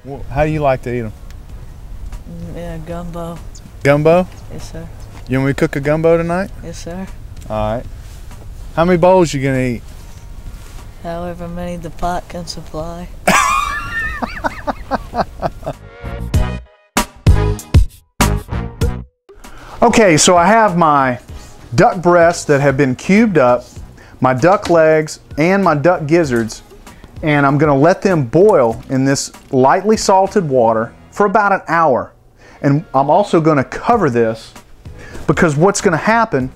Well, how do you like to eat them? Yeah, gumbo. Gumbo? Yes, sir. You want me to cook a gumbo tonight? Yes, sir. All right. How many bowls you gonna eat? However many the pot can supply. Okay, so I have my duck breasts that have been cubed up, my duck legs, and my duck gizzards, and I'm gonna let them boil in this lightly salted water for about an hour. And I'm also gonna cover this because what's gonna happen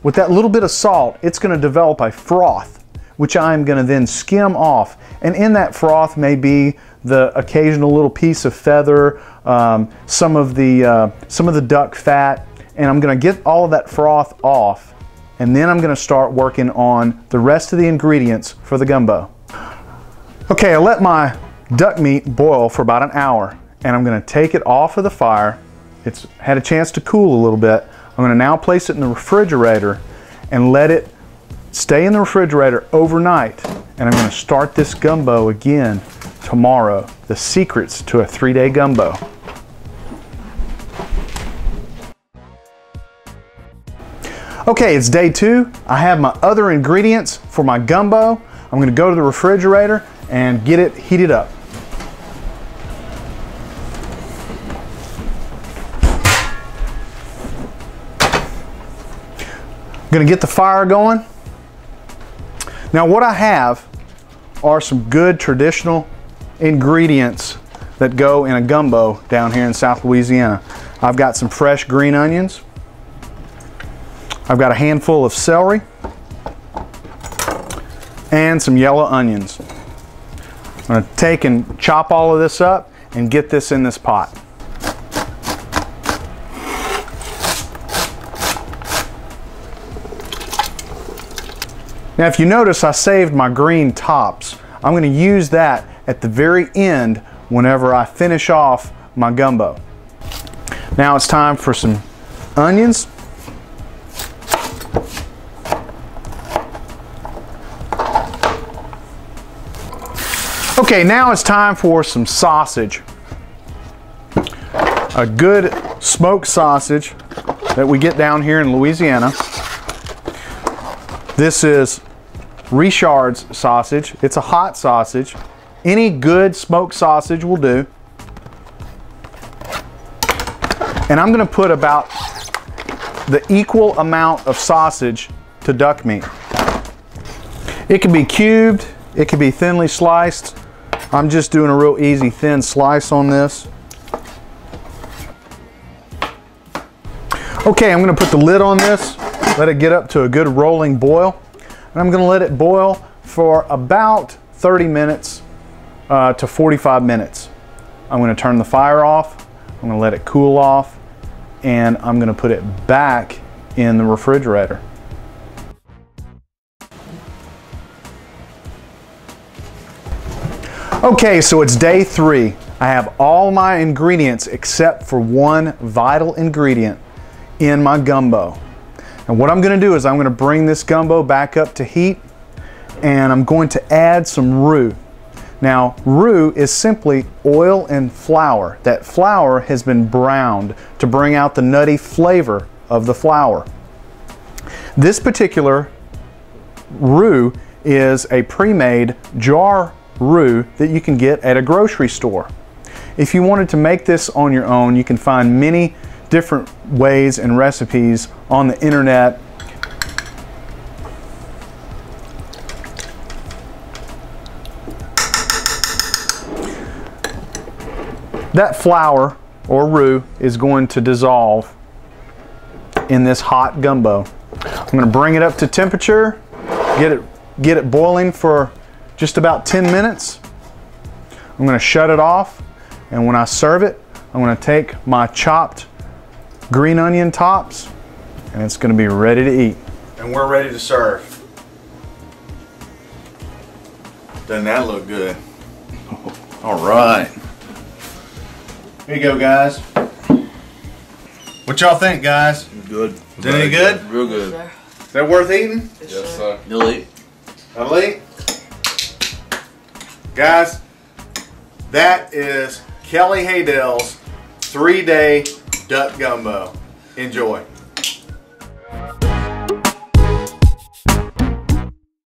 with that little bit of salt, it's gonna develop a froth, which I'm gonna then skim off. And in that froth may be the occasional little piece of feather, some of the duck fat, and I'm gonna get all of that froth off, and then I'm gonna start working on the rest of the ingredients for the gumbo. Okay, I let my duck meat boil for about an hour, and I'm gonna take it off of the fire. It's had a chance to cool a little bit. I'm gonna now place it in the refrigerator and let it stay in the refrigerator overnight. And I'm gonna start this gumbo again tomorrow. The secrets to a 3-day gumbo. Okay, it's day 2. I have my other ingredients for my gumbo. I'm gonna go to the refrigerator and get it heated up. I'm gonna get the fire going. Now what I have are some good traditional ingredients that go in a gumbo down here in South Louisiana. I've got some fresh green onions. I've got a handful of celery and some yellow onions. I'm gonna take and chop all of this up and get this in this pot. Now if you notice, I saved my green tops. I'm gonna use that at the very end whenever I finish off my gumbo. Now it's time for some onions. Okay, now it's time for some sausage. A good smoked sausage that we get down here in Louisiana. This is Richard's sausage. It's a hot sausage. Any good smoked sausage will do. And I'm gonna put about the equal amount of sausage to duck meat. It can be cubed, it can be thinly sliced. I'm just doing a real easy thin slice on this. Okay, I'm gonna put the lid on this, let it get up to a good rolling boil. And I'm gonna let it boil for about 30 minutes to 45 minutes. I'm gonna turn the fire off, I'm gonna let it cool off, and I'm gonna put it back in the refrigerator. Okay, so it's day 3. I have all my ingredients except for one vital ingredient in my gumbo. And what I'm gonna do is I'm gonna bring this gumbo back up to heat, and I'm going to add some roux. Now, roux is simply oil and flour. That flour has been browned to bring out the nutty flavor of the flour. This particular roux is a pre-made jar roux that you can get at a grocery store. If you wanted to make this on your own, you can find many different ways and recipes on the internet. That flour or roux is going to dissolve in this hot gumbo. I'm going to bring it up to temperature, get it boiling for just about 10 minutes. I'm going to shut it off, and when I serve it, I'm going to take my chopped green onion tops, and it's going to be ready to eat. And we're ready to serve. Doesn't that look good? All right. Here you go, guys. What y'all think, guys? Good. Is that any good? Real good. Is that worth eating? Yes, sir. You'll eat. I'll eat. Guys, That is Kelly Haydel's 3-day duck gumbo. Enjoy.